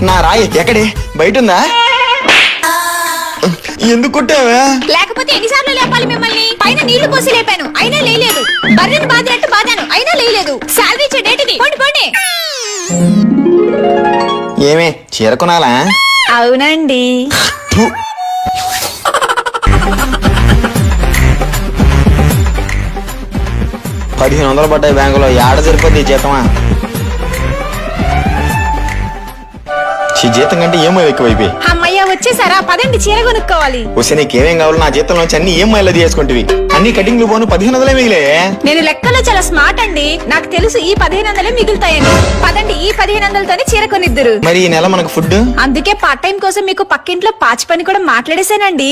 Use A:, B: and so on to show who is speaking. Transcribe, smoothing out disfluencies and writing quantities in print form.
A: నా రాయి ఎక్కడే? బయట ఉందా? ఎందుకు కొట్టావా?
B: లేకపోతే ఎన్నిసార్లు లేపాలి మిమ్మల్ని? పైన నీళ్లు పోసి లేపాను అయినా లేయలేదు. బర్రెని బాదినట్టు బాదాను అయినా లేయలేదు. శాలరీ ఇచ్చే డేట్ ఇది. పోండి పోండి.
A: ఏమే చీర కొనాలా?
B: అవునండి.
A: 1500 పడ్డాయి బ్యాంకులో. ఏడ సరిపోద్ది జీతమా? జీతం కంటే ఏమో ఎక్కువైపోయి.
B: అమ్మయ్య వచ్చేసారా? పదండి చీర కొనుక్కోవాలి.
A: వస్తే నీకేమేం కావాలి? నా జీతం నుంచి అన్ని EMI తీసుకుంటువి. అన్ని కటింగ్లు పోను 1500 మిగిలే.
B: నేను లెక్కలో చాలా స్మార్ట్ అండి. నాకు తెలుసు ఈ 1500 మిగులుతాయని. పదండి ఈ 1500తోనే చీర కొనిద్దరు.
A: మరి ఈ నెల మనకు ఫుడ్?
B: అందుకే పార్ట్ టైం కోసం మీకు పక్కింట్లో పాచి పని కూడా మాట్లాడేశానండి.